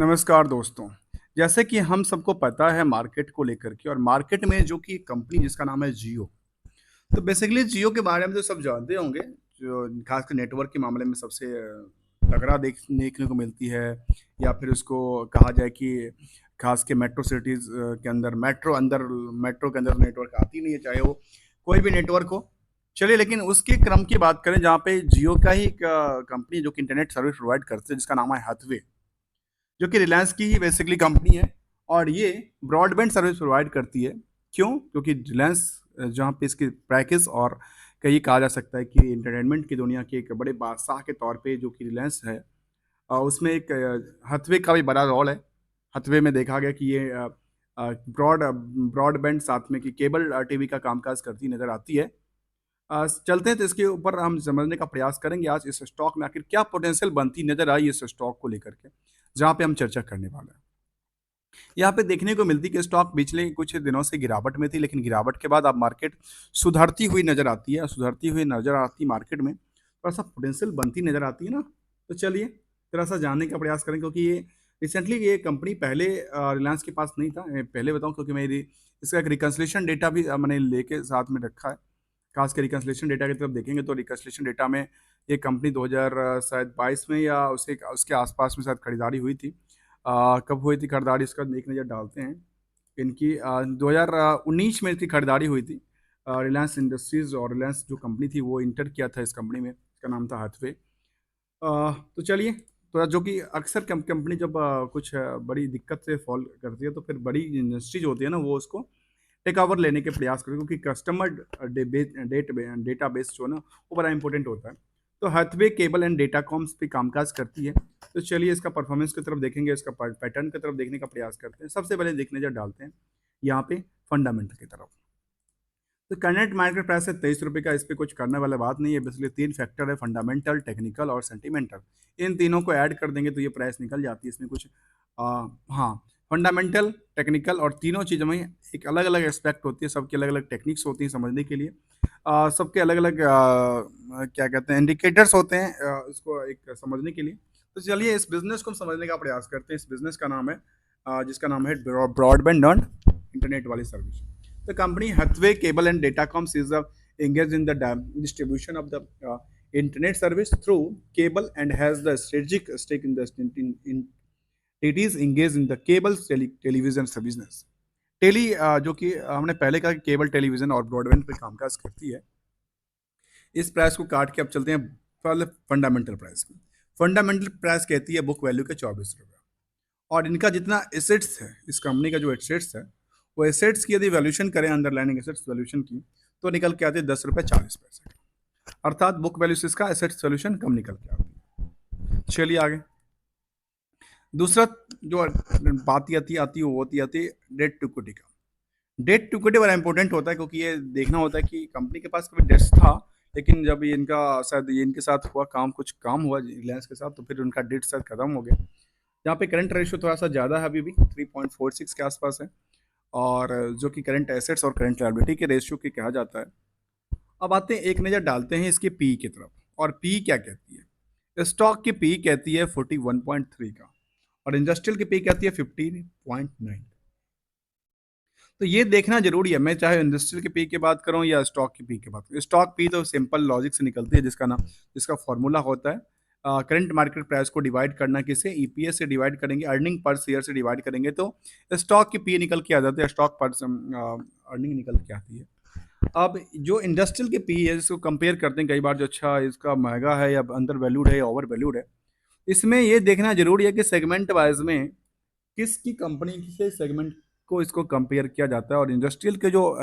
नमस्कार दोस्तों। जैसे कि हम सबको पता है मार्केट को लेकर के और मार्केट में जो कि कंपनी जिसका नाम है जियो। तो बेसिकली जियो के बारे में तो सब जानते होंगे, जो खासकर नेटवर्क के मामले में सबसे तगड़ा देखने को मिलती है, या फिर उसको कहा जाए कि खास के मेट्रो सिटीज़ के अंदर मेट्रो के अंदर नेटवर्क आती नहीं है, चाहे वो कोई भी नेटवर्क हो। चलिए, लेकिन उसके क्रम की बात करें जहाँ पे जियो का ही एक कंपनी जो कि इंटरनेट सर्विस प्रोवाइड करती है जिसका नाम है हैथवे, जो कि रिलायंस की ही बेसिकली कंपनी है। और ये ब्रॉडबैंड सर्विस प्रोवाइड करती है। क्यों? क्योंकि रिलायंस जहाँ पे इसकी पैकेज और कहीं कहा जा सकता है कि इंटरटेनमेंट की दुनिया के एक बड़े बादशाह के तौर पे जो कि रिलायंस है, उसमें एक हथवे का भी बड़ा रोल है। हथवे में देखा गया कि ये ब्रॉडबैंड साथ में कि केबल टीवी का कामकाज करती नज़र आती है। चलते हैं तो इसके ऊपर हम समझने का प्रयास करेंगे आज इस स्टॉक में आखिर क्या पोटेंशियल बनती नज़र आई इस स्टॉक को लेकर के, जहाँ पे हम चर्चा करने वाले हैं। यहाँ पे देखने को मिलती कि स्टॉक पिछले कुछ दिनों से गिरावट में थी, लेकिन गिरावट के बाद अब मार्केट सुधरती हुई नज़र आती है। सुधरती हुई नज़र आती मार्केट में थोड़ा-सा पोटेंशियल बनती नज़र आती है ना। तो चलिए थोड़ा-सा जानने का प्रयास करें, क्योंकि ये रिसेंटली ये कंपनी पहले रिलायंस के पास नहीं था। पहले बताऊँ, क्योंकि मेरी इसका एक रिकन्सिलिएशन डेटा भी मैंने लेके साथ में रखा है। खास कर रिकन्सिलिएशन डेटा की तरफ देखेंगे तो रिकन्सिलिएशन डेटा में ये कंपनी 2000 शायद 22 में या उसे उसके आसपास में शायद खरीदारी हुई थी। कब हुई थी खरीदारी, इसका एक नज़र डालते हैं। इनकी 2019 में इसकी खरीदारी हुई थी। रिलायंस इंडस्ट्रीज़ और रिलायंस जो कंपनी थी वो इंटर किया था इस कंपनी में, इसका नाम था हैथवे। तो चलिए, तो जो कि अक्सर कंपनी जब कुछ बड़ी दिक्कत से फॉल करती है तो फिर बड़ी इंडस्ट्री जो होती है ना वो उसको टेक ओवर लेने के प्रयास करें, क्योंकि कस्टमर डेटाबेस जो है ना वो बड़ा इंपॉर्टेंट होता है। तो हैथवे केबल एंड डेटाकॉम्स पे कामकाज करती है। तो चलिए इसका परफॉर्मेंस की तरफ देखेंगे, इसका पैटर्न की तरफ देखने का प्रयास करते हैं। सबसे पहले देखने नजर डालते हैं यहाँ पे फंडामेंटल की तरफ। तो करंट मार्केट प्राइस है 23 रुपये का। इस पर कुछ करने वाला बात नहीं है, बेसिकली तीन फैक्टर है, फंडामेंटल, टेक्निकल और सेंटिमेंटल। इन तीनों को ऐड कर देंगे तो ये प्राइस निकल जाती है। इसमें कुछ हाँ, फंडामेंटल, टेक्निकल और तीनों चीज़ों में एक अलग अलग एस्पेक्ट होती है, सबकी अलग अलग टेक्निक्स होती हैं समझने के लिए। सबके अलग अलग क्या कहते हैं इंडिकेटर्स होते हैं इसको एक समझने के लिए। तो चलिए इस बिजनेस को हम समझने का प्रयास करते हैं। इस बिजनेस का नाम है जिसका नाम है ब्रॉडबैंड एंड इंटरनेट वाली service. The company Hathway Cable and Datacoms is engaged in the distribution of the internet service through cable and has the strategic stake in the in it is engaged in the cable television business. जो कि हमने पहले कहा कि cable television और broadband पे कामकाज करती है। इस प्राइस को काट के अब चलते हैं पहले फंडामेंटल प्राइस में। फंडामेंटल प्राइस कहती है बुक वैल्यू के 24 रुपये, और इनका जितना एसेट्स है, इस कंपनी का जो एसेट्स है वो एसेट्स की यदि वैल्यूशन करें, अंडरलाइनिंग एसेट्स वैल्यूशन की, तो निकल के आती है 10 रुपये 40 पैसे का। अर्थात बुक वैल्यू से इसका एसेट्स वैल्यूशन कम निकल के आती है। चलिए आगे। दूसरा जो बात आती है वो आती है डेट टू इक्विटी का। डेट टू इक्विटी बड़ा इंपॉर्टेंट होता है, क्योंकि ये देखना होता है कि कंपनी के पास कभी डेट्स था, लेकिन जब ये इनका शायद ये इनके साथ हुआ काम, कुछ काम हुआ रिलायंस के साथ, तो फिर उनका डेट शायद खत्म हो गया। यहाँ पे करंट रेशियो थोड़ा सा ज़्यादा है, अभी भी 3.46 के आसपास है, और जो कि करंट एसेट्स और करंट लायबिलिटी के रेशियो के कहा जाता है। अब आते हैं, एक नज़र डालते हैं इसके पी की तरफ। और पी क्या कहती है? स्टॉक की पी कहती है 41.3 का, और इंडस्ट्रियल की पी कहती है 15.9। तो ये देखना जरूरी है, मैं चाहे इंडस्ट्रियल की पी की बात करूं या स्टॉक की पी की बात करूं। स्टॉक पी तो सिंपल लॉजिक से निकलती है, जिसका फॉर्मूला होता है करंट मार्केट प्राइस को डिवाइड करना किसे, ईपीएस से डिवाइड करेंगे, अर्निंग पर शेयर से डिवाइड करेंगे तो स्टॉक की पी निकल के आ जाती है, स्टॉक पर अर्निंग निकल के आती है। अब जो इंडस्ट्रियल की पी है जिसको कंपेयर करते हैं कई बार, जो अच्छा इसका महंगा है या अंडर वैल्यूड है या ओवर वैल्यूड है, इसमें ये देखना जरूरी है कि सेगमेंट वाइज में किसकी कंपनी से सेगमेंट को इसको कंपेयर किया जाता है, और इंडस्ट्रियल के जो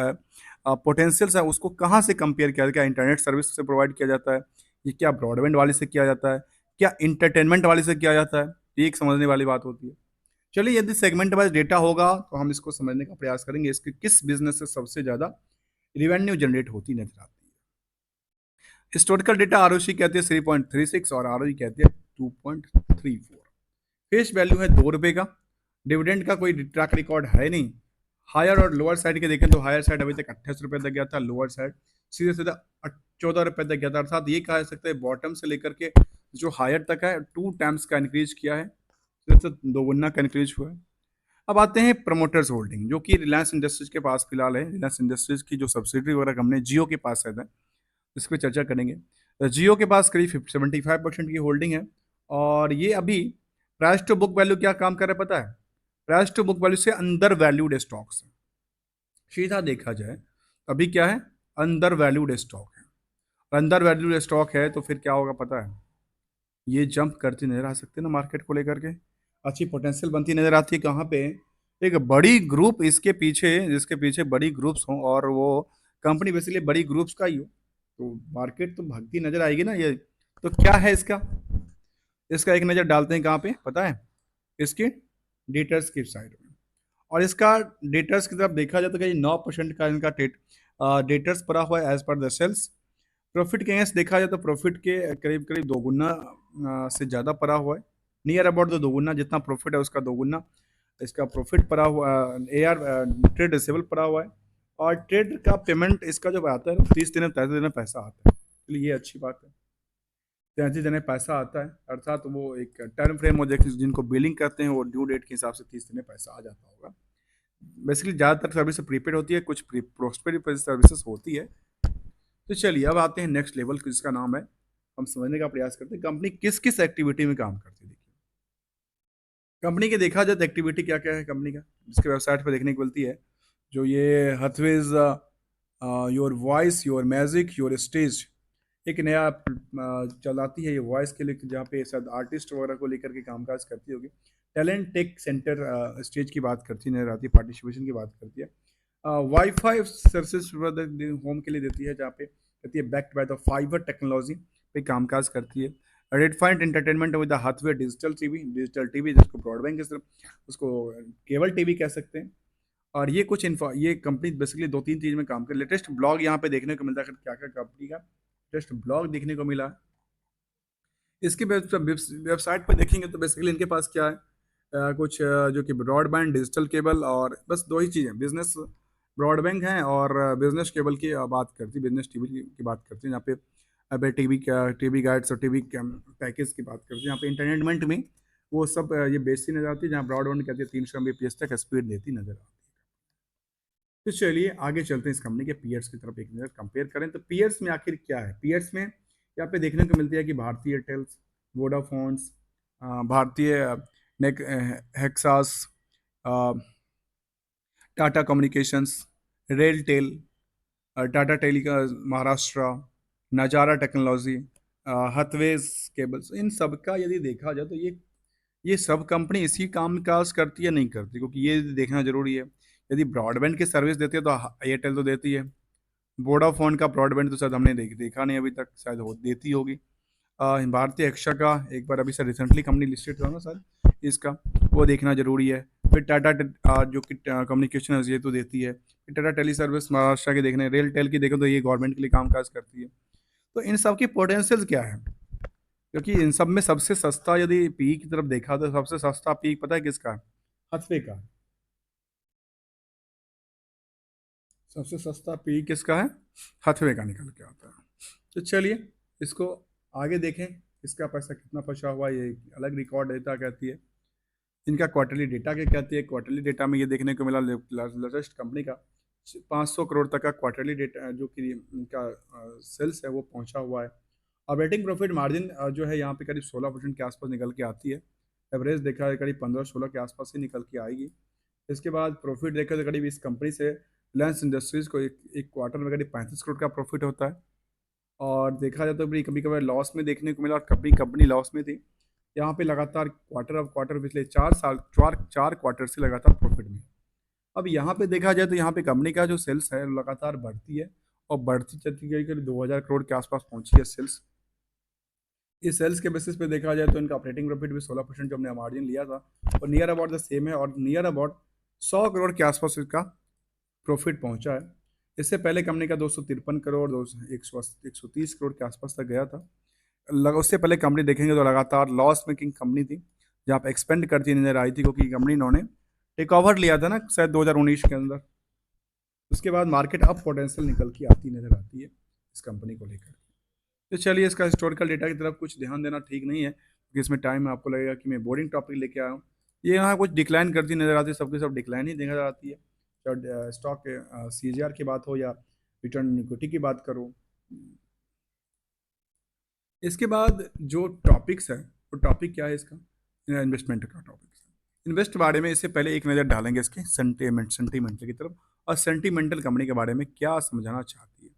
पोटेंशियल्स है उसको कहाँ से कंपेयर किया जाता है। क्या इंटरनेट सर्विस से प्रोवाइड किया जाता है, ये क्या ब्रॉडबैंड वाले से किया जाता है, क्या इंटरटेनमेंट वाले से किया जाता है, ये एक समझने वाली बात होती है। चलिए, यदि सेगमेंट वाइज डेटा होगा तो हम इसको समझने का प्रयास करेंगे, इसके किस बिजनेस से सबसे ज़्यादा रिवेन्यू जनरेट होती नजर आती है। हिस्टोरिकल डेटा आरओसी कहती है 3.36 और आरओई कहती है 2.34। फेस वैल्यू है 2 रुपये का। डिविडेंड का कोई ट्रैक रिकॉर्ड है नहीं। हायर और लोअर साइड के देखें तो हायर साइड अभी तक 28 रुपये तक गया था, लोअर साइड सीधे सीधा 14 रुपये तक गया था। अर्थात ये कहा जा सकता है बॉटम से लेकर के जो हायर तक है 2 टाइम्स का इंक्रीज किया है। तो दोगुना का इंक्रीज हुआ है। अब आते हैं प्रमोटर्स होल्डिंग, जो कि रिलायंस इंडस्ट्रीज के पास फिलहाल है। रिलायंस इंडस्ट्रीज की जो सब्सिडरी वगैरह कंपनी जियो के पास है, इस पर चर्चा करेंगे। तो जियो के पास करीब 75% की होल्डिंग है, और ये अभी प्राइस टू बुक वैल्यू क्या काम कर रहा है पता है? प्राइस टू बुक वैल्यू से अंडर वैल्यूड स्टॉक्स है। सीधा देखा जाए अभी क्या है? अंडर वैल्यूड स्टॉक है। अंडर वैल्यूड स्टॉक है तो फिर क्या होगा पता है? ये जंप करती नजर आ सकती है ना मार्केट को लेकर के, अच्छी पोटेंशियल बनती नजर आती है। कहाँ पे? एक बड़ी ग्रुप इसके पीछे, जिसके पीछे बड़ी ग्रुप्स हों, और वो कंपनी बेसिकली बड़ी ग्रुप्स का ही हो, तो मार्केट तो भागती नजर आएगी ना ये। तो क्या है इसका? इसका एक नज़र डालते हैं कहाँ पे पता है? इसके डेटर्स की साइड में। और इसका डेटर्स की तरफ देखा जाए तो कहीं 9% का इनका डेटर्स पड़ा हुआ है एज पर द सेल्स। प्रॉफिट के अगेंस्ट देखा जाए तो प्रॉफिट के करीब करीब दोगुना से ज़्यादा पड़ा हुआ है। नियर अबाउट द दोगुना, जितना प्रॉफिट है उसका दोगुना इसका प्रॉफिट पड़ा हुआ। ए आर ट्रेड रिसीवेबल पड़ा हुआ है, और ट्रेड का पेमेंट इसका जो आता है 30 दिन 33 दिन में पैसा आता है, इसलिए ये अच्छी बात है। 33 दिन में पैसा आता है, अर्थात वो एक टाइम फ्रेम हो जाए जिनको बिलिंग करते हैं वो ड्यू डेट के हिसाब से 30 दिन में पैसा आ जाता होगा। बेसिकली ज़्यादातर सर्विस प्रीपेड होती है, कुछ पोस्टपेड सर्विसेज होती है। तो चलिए अब आते हैं नेक्स्ट लेवल, जिसका नाम है, हम समझने का प्रयास करते हैं कंपनी किस किस एक्टिविटी में काम करती है। देखिए कंपनी के देखा जाए तो एक्टिविटी क्या क्या है कंपनी का, जिसके वेबसाइट पर देखने को मिलती है। जो ये हथवेज your voice your magic your stage, एक नया चलाती है ये वॉइस के लिए, जहाँ पे शायद आर्टिस्ट वगैरह को लेकर के कामकाज करती होगी। टैलेंट टेक सेंटर स्टेज की बात करती नजर आती है, पार्टिसिपेशन की बात करती है। वाईफाई सर्विसेज होम के लिए देती है, जहाँ पे कहती है backed by the fibre technology पे कामकाज करती है। Red find entertainment with the Hathway digital TV जिसको ब्रॉडबैंड के सिर्फ उसको केबल टीवी कह सकते हैं। और ये कुछ ये कंपनी बेसिकली दो तीन चीज में काम कर। लेटेस्ट ब्लॉग यहाँ पे देखने को मिलता है, क्या क्या कंपनी का लेटेस्ट ब्लॉग देखने को मिला। इसकी वेबसाइट पर देखेंगे तो बेसिकली इनके पास क्या है, कुछ जो कि ब्रॉडबैंड डिजिटल केबल, और बस दो ही चीज़ें, बिजनेस ब्रॉडबैंड हैं और बिजनेस केबल की बात करती है, बिजनेस टीवी की बात करती है। यहाँ पे अब टीवी गाइड्स और टीवी पैकेज की बात करते हैं। यहाँ पे इंटरटेनमेंट में वो सब ये बेचती नजर आती है, जहाँ ब्रॉडबैंड कहती है 300 Mbps तक स्पीड देती नजर आती है। तो चलिए आगे चलते हैं, इस कंपनी के पीयर्स की तरफ एक नज़र कंपेयर करें। तो पीयर्स में आखिर क्या है? पीयर्स में यहाँ पे देखने को मिलती है कि भारतीय एयरटेल्स, वोडाफोन्स, भारतीय नेक हेक्सास, टाटा कम्युनिकेशंस, रेलटेल, टाटा टेली महाराष्ट्र, नजारा टेक्नोलॉजी, हथवेज केबल्स, इन सब का यदि देखा जाए तो ये सब कंपनी इसी काम काज करती है नहीं करती, क्योंकि ये देखना जरूरी है। यदि ब्रॉडबैंड की सर्विस देती है तो एयरटेल तो देती है। वोडाफोन का ब्रॉडबैंड तो शायद हमने देखा नहीं अभी तक, शायद देती होगी। भारतीय एक्शा का एक बार अभी सर रिसेंटली कंपनी लिस्टेड था ना सर इसका, वो देखना जरूरी है। फिर टाटा जो कि कम्युनिकेशन है ये तो देती है। फिर टाटा टेली सर्विस महाराष्ट्र के देखने, रेल टेल की देखें तो ये गवर्नमेंट के लिए काम काज करती है। तो इन सब की पोटेंशियल क्या है? क्योंकि इन सब में सबसे सस्ता यदि पी की तरफ देखा तो सबसे सस्ता पी पता है किसका है? हथवे का। सबसे सस्ता पी किसका है? हथवे का निकल के आता है। तो चलिए इसको आगे देखें, इसका पैसा कितना फंसा हुआ है, ये अलग रिकॉर्ड डेटा कहती है। इनका क्वार्टरली डेटा क्या कहती है? क्वार्टरली डेटा में ये देखने को मिला लेटेस्ट कंपनी का 500 करोड़ तक का क्वार्टरली डेटा जो कि इनका सेल्स है वो पहुंचा हुआ है। ऑपरेटिंग प्रॉफिट मार्जिन जो है यहाँ पे करीब 16% के आसपास निकल के आती है। एवरेज देखा है करीब 15-16 के आसपास ही निकल के आएगी। इसके बाद प्रॉफिट देखा तो करीब इस कंपनी से रिलायंस इंडस्ट्रीज को एक क्वार्टर में करीब 35 करोड़ का प्रॉफिट होता है। और देखा जाए तो भी कभी कभार लॉस में देखने को मिला, और कभी कंपनी लॉस में थी। यहाँ पे लगातार क्वार्टर ऑफ क्वार्टर पिछले 4 साल, चार क्वार्टर से लगातार प्रॉफिट में। अब यहाँ पे देखा जाए तो यहाँ पे कंपनी का जो सेल्स है लगातार बढ़ती है, और बढ़ती चलती गई करीब 2000 करोड़ के आसपास पहुंची है सेल्स। इस सेल्स के बेसिस पे देखा जाए तो इनका ऑपरेटिंग प्रॉफिट भी 16% जो हमने मार्जिन लिया था और नियर अबाउट द सेम है, और नियर अबाउट 100 करोड़ के आसपास इसका प्रॉफिट पहुंचा है। इससे पहले कंपनी का 253 करोड़, 130 करोड़ के आसपास तक गया था। उससे पहले कंपनी देखेंगे तो लगातार लॉस मेकिंग कंपनी थी, जहाँ पे एक्सपेंड करती नजर आई थी, क्योंकि कंपनी इन्होंने टेक ओवर लिया था ना शायद 2019 के अंदर। उसके बाद मार्केट अब पोटेंशियल निकल के आती नजर आती है इस कंपनी को लेकर। तो चलिए इसका हिस्टोरिकल डेटा की तरफ कुछ ध्यान देना ठीक नहीं है, कि इसमें टाइम आपको लगेगा कि मैं बोरिंग टॉपिक लेके आया हूँ। ये यहाँ कुछ डिक्लाइन करती नजर आती है, सबके सब डिक्लाइन ही नजर आती है। चाहे स्टॉक CAGR की बात हो या रिटर्न इक्विटी की बात करो। इसके बाद जो टॉपिक्स है, वो टॉपिक क्या है इसका, इन्वेस्टमेंट का टॉपिक। इन्वेस्ट बारे में इससे पहले एक नज़र डालेंगे इसके सेंटीमेंटल की तरफ, और सेंटीमेंटल कंपनी के बारे में क्या समझाना चाहती है।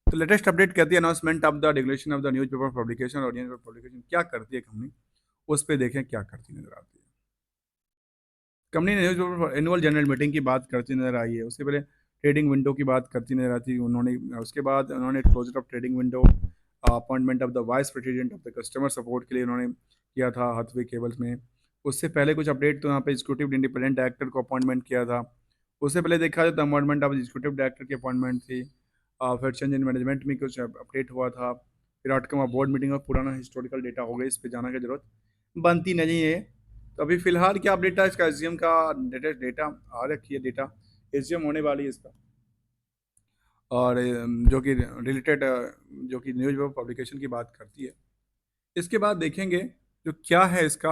तो लेटेस्ट अपडेट कहती है announcement of the regulation of the news paper publication और न्यूज पेपर पब्लिकेशन क्या करती है कंपनी, उस पर देखें क्या करती नजर आती है। कंपनी ने news paper annual general meeting की बात करती नजर आई है, उससे पहले ट्रेडिंग विंडो की बात करती नजर आती है उन्होंने। उसके बाद उन्होंने closure of trading window, appointment of the vice president of the customer support के लिए उन्होंने किया था हाथवे केबल्स में। उससे पहले कुछ अपडेट, तो यहाँ पे एग्जीक्यूटिव इंडिपेंडेंट डायरेक्टर को अपॉइंटमेंट किया था। उससे पहले देखा जाए तो अपॉइंटमेंट ऑफ एग्जीक्यूटिव डायरेक्टर की अपॉइंटमेंट थी। फिर चेंज इन मैनेजमेंट में कुछ अपडेट हुआ था। फिर आउटकम ऑफ बोर्ड मीटिंग और पुराना हिस्टोरिकल डेटा हो गया, इस पर जाना की जरूरत बनती नहीं है। तो अभी फिलहाल क्या अपडेट है इसका, एसजीएम का लेटेस्ट डेटा आ रखी है, डेटा एसजीएम होने वाली है इसका। और जो कि रिलेटेड, जो कि न्यूज़ पेपर पब्लिकेशन की बात करती है। इसके बाद देखेंगे जो क्या है इसका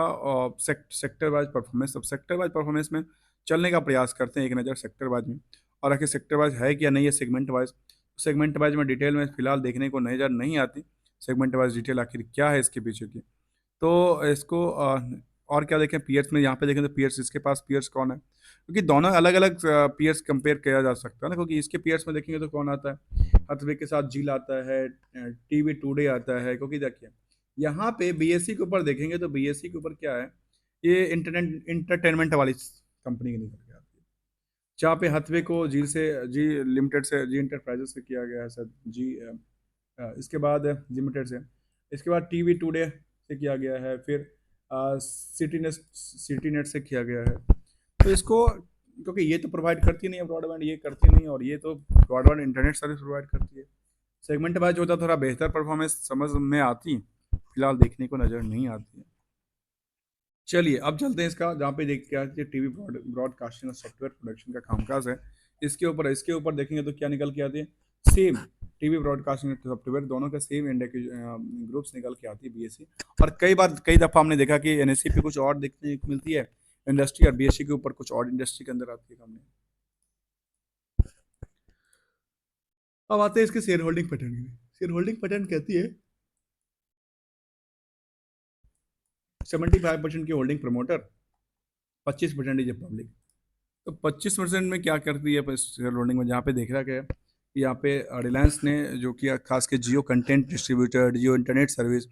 सेक्टर वाइज परफॉर्मेंस। अब सेक्टर वाइज परफॉर्मेंस में चलने का प्रयास करते हैं एक नज़र सेक्टर वाइज में, और आखिर सेक्टर वाइज है क्या नहीं है सेगमेंट वाइज में डिटेल में फिलहाल देखने को नज़र नहीं आती। सेगमेंट वाइज डिटेल आखिर क्या है इसके पीछे की, तो इसको और क्या देखें पीयर्स में, यहाँ पे देखें तो पीयर्स, इसके पास पीयर्स कौन है, क्योंकि दोनों अलग अलग पीयर्स कंपेयर किया जा सकता है ना। क्योंकि इसके पीयर्स में देखेंगे तो कौन आता है, हथवे के साथ जील आता है, टीवी टुडे आता है। क्योंकि देखिए यहाँ पे बीएससी के ऊपर देखेंगे तो बीएससी के ऊपर क्या है, ये इंटरनेट इंटरटेनमेंट वाली कंपनी की निकल के आती है, जहाँ पे हथवे को जी लिमिटेड से, जी इंटरप्राइजेस से किया गया है सर, इसके बाद लिमिटेड से, इसके बाद टीवी टुडे से किया गया है, फिर सिटी नेट से किया गया है। तो इसको, क्योंकि ये तो प्रोवाइड करती नहीं है ब्रॉडबैंड, ये करती नहीं है, और ये तो ब्रॉडबैंड इंटरनेट सर्विस प्रोवाइड करती है। सेगमेंट वाइज होता थोड़ा बेहतर परफॉर्मेंस समझ में आती, फिलहाल देखने को नज़र नहीं आती है। चलिए अब चलते हैं इसका, जहाँ पे देख क्या है टीवी ब्रॉडकास्टिंग और सॉफ्टवेयर प्रोडक्शन का कामकाज है। इसके ऊपर देखेंगे तो क्या निकल के आती है, सेम टीवी ब्रॉडकास्टिंग सॉफ्टवेयर दोनों का सेम इंडेक्स ग्रुप्स निकल के आती है बीएससी। और कई दफ़ा हमने देखा कि एनएससी पे कुछ और देखने को मिलती है इंडस्ट्री, और बीएससी के ऊपर कुछ और इंडस्ट्री के अंदर आती है कंपनी। अब आते हैं इसके शेयर होल्डिंग पैटर्न की। शेयर होल्डिंग पैटर्न कहती है 75% की होल्डिंग प्रमोटर, 25% इज पब्लिक। तो 25% में क्या करती है शेयर होल्डिंग में, जहाँ पे देख रहा है कि यहाँ पे रिलायंस ने जो किया, खास के जियो कंटेंट डिस्ट्रीब्यूटर, जियो इंटरनेट सर्विस,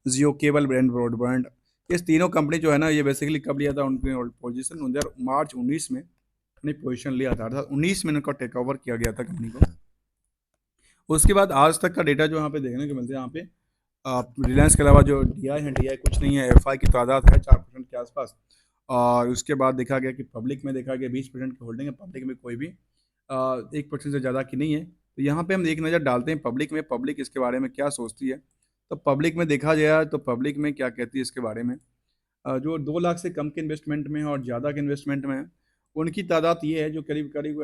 जियो केबल ब्रांड ब्रॉडबैंड, ये तीनों कंपनी जो है ना, ये बेसिकली कब लिया था उनके पोजीशन, मार्च 19 में अपनी पोजीशन लिया था, अर्थात 19 में उनका टेक ओवर किया गया था कंपनी को। उसके बाद आज तक का डेटा जो यहाँ पे देखने को मिलता है, यहाँ पे रिलायंस के अलावा जो डीआई है, डीआई कुछ नहीं है, एफआई की तादाद है 4% के आसपास। और उसके बाद देखा गया कि पब्लिक में देखा गया 20% की होल्डिंग है, पब्लिक में कोई भी 1% से ज़्यादा की नहीं है। तो यहाँ पे हम एक नज़र डालते हैं पब्लिक में, पब्लिक इसके बारे में क्या सोचती है। तो पब्लिक में देखा जाए तो पब्लिक में क्या कहती है इसके बारे में, जो 2 लाख से कम के इन्वेस्टमेंट में है और ज़्यादा के इन्वेस्टमेंट में है, उनकी तादाद ये है जो करीब करीब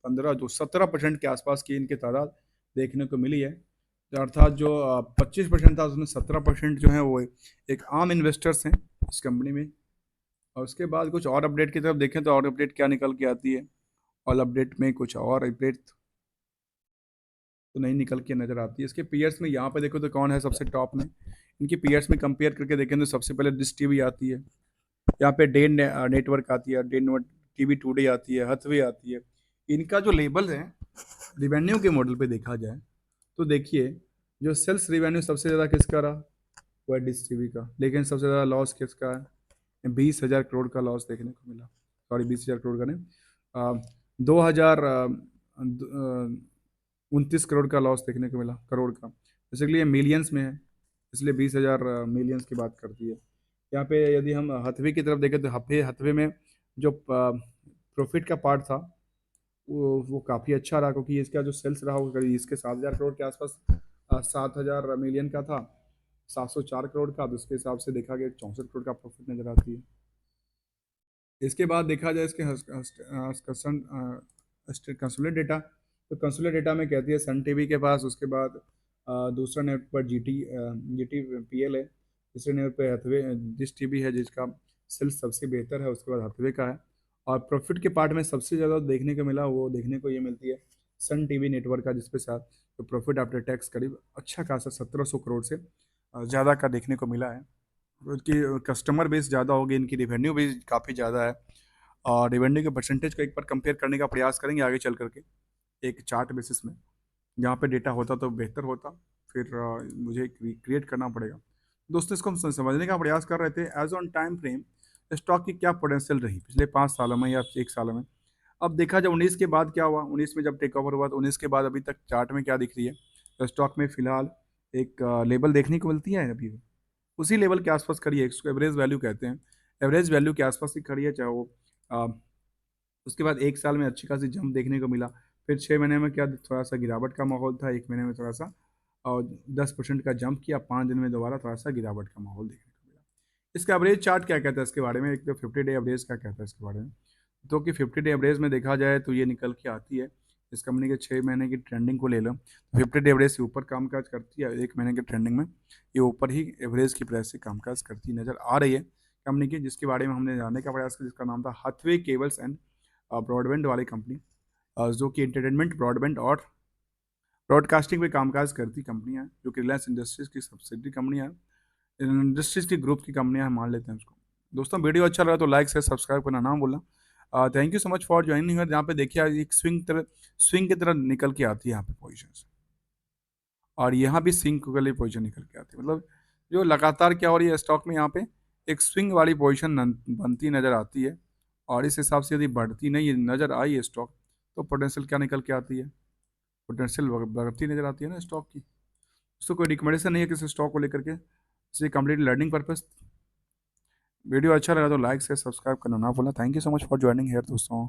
17% के आसपास की इनकी तादाद देखने को मिली है। तो अर्थात जो 25% था उसमें 17% जो है वो एक आम इन्वेस्टर्स हैं इस कंपनी में। और उसके बाद कुछ और अपडेट की तरफ देखें तो और अपडेट क्या निकल के आती है, ऑल अपडेट में कुछ और अपडेट तो नहीं निकल के नज़र आती है। इसके पीयर्स में यहाँ पे देखो तो कौन है सबसे टॉप में, इनके पीयर्स में कंपेयर करके देखें तो सबसे पहले डिश टीवी आती है, यहाँ पे नेटवर्क आती है, डे नेटवर्क, टीवी टुडे आती है, हथवे आती है। इनका जो लेबल है रिवेन्यू के मॉडल पे देखा जाए तो देखिए, जो सेल्स रिवेन्यू सबसे ज़्यादा किसका रहा, वो है डिश टीवी का। लेकिन सबसे ज़्यादा लॉस किसका है, 20,000 करोड़ का लॉस देखने को मिला। सॉरी 20,000 करोड़ का नहीं, 2000 29 करोड़ का लॉस देखने को मिला, करोड़ का। बेसिकली ये मिलियंस में है, इसलिए 20,000 मिलियंस की बात करती है। यहाँ पे यदि हम हथवे की तरफ देखें तो हथवे में जो प्रॉफिट का पार्ट था वो काफ़ी अच्छा रहा, क्योंकि इसका जो सेल्स रहा वो करीब इसके 7,000 करोड़ के आसपास, 7,000 मिलियन का था, 704 करोड़ का। तो उसके हिसाब से देखा गया 64 करोड़ का प्रॉफिट नजर आती है। इसके बाद देखा जाए इसके कंसोलिडेट डेटा, तो कंसोलिडेट डेटा में कहती है सन टीवी के पास, उसके बाद दूसरा नेट पर जी टी पी एल है, तीसरे नंबर पे हैथवे डिश टीवी है जिसका सेल्स सबसे बेहतर है, उसके बाद हैथवे का है। और प्रॉफिट के पार्ट में सबसे ज़्यादा देखने को मिला वो देखने को ये मिलती है सन टीवी नेटवर्क का, जिसपे साथ तो प्रॉफिट आफ्टर टैक्स करीब अच्छा खासा 1700 करोड़ से ज़्यादा का देखने को मिला है। उनकी कस्टमर बेस ज़्यादा होगी, इनकी रेवेन्यू भी काफ़ी ज़्यादा है। और रेवेन्यू के परसेंटेज को एक बार कंपेयर करने का प्रयास करेंगे आगे चल करके एक चार्ट बेसिस में, जहाँ पे डेटा होता तो बेहतर होता। फिर मुझे क्रिएट करना पड़ेगा। दोस्तों इसको हम समझने का प्रयास कर रहे थे as on time frame stock की क्या पोटेंशियल रही पिछले 5 सालों में या 1 साल में। अब देखा जब 19 के बाद क्या हुआ, 19 में जब टेक ओवर हुआ तो 19 के बाद अभी तक चार्ट में क्या दिख रही है, तो स्टॉक में फिलहाल एक लेवल देखने को मिलती है अभी भी। उसी लेवल के आसपास खड़ी है, इसको एवरेज वैल्यू कहते हैं। एवरेज वैल्यू के आसपास ही खड़ी है, चाहे वो उसके बाद 1 साल में अच्छी खासी जंप देखने को मिला। फिर 6 महीने में क्या थोड़ा सा गिरावट का माहौल था, 1 महीने में थोड़ा सा और 10% का जंप किया, 5 दिन में दोबारा थोड़ा सा गिरावट का माहौल देखने को मिला। इसका एवरेज चार्ट क्या कहता है इसके बारे में, एक तो 50 डे एवरेज क्या कहता है इसके बारे में। तो कि 50 डे एवरेज में देखा जाए तो ये निकल के आती है, इस कंपनी के 6 महीने की ट्रेंडिंग को ले लो, 50 डे एवरेज से ऊपर कामकाज करती है, 1 महीने के ट्रेंडिंग में ये ऊपर ही एवरेज की प्राइस से कामकाज करती नजर आ रही है कंपनी की, जिसके बारे में हमने जानने का प्रयास किया, जिसका नाम था हाथवे केबल्स एंड ब्रॉडबैंड वाली कंपनी, जो कि एंटरटेनमेंट ब्रॉडबैंड और ब्रॉडकास्टिंग पे कामकाज करती कंपनियां हैं, जो कि रिलायंस इंडस्ट्रीज की सब्सिडरी कंपनियां हैं, इंडस्ट्रीज की ग्रुप की कंपनियां हैं, मान लेते हैं उसको। दोस्तों वीडियो अच्छा लगा तो लाइक से सब्सक्राइब करना ना भूलना। Thank you so much for joining. जहाँ पे देखिए एक स्विंग की तरह निकल के आती है यहाँ पे पोजिशन, और यहाँ भी स्विंग वाली पोजीशन निकल के आती है, मतलब जो लगातार क्या हो रही है स्टॉक में, यहाँ पे एक स्विंग वाली पोजीशन बनती नजर आती है। और इस हिसाब से यदि बढ़ती नहीं नजर आई है स्टॉक, तो पोटेंशियल क्या निकल के आती है, पोटेंशियल बढ़ती नजर आती है ना स्टॉक की। उसको कोई रिकमेंडेशन नहीं है किसी स्टॉक को लेकर के, इसे कंप्लीट लर्निंग पर्पज। वीडियो अच्छा लगा तो लाइक से सब्सक्राइब करना ना भूलना। Thank you so much for joining here दोस्तों।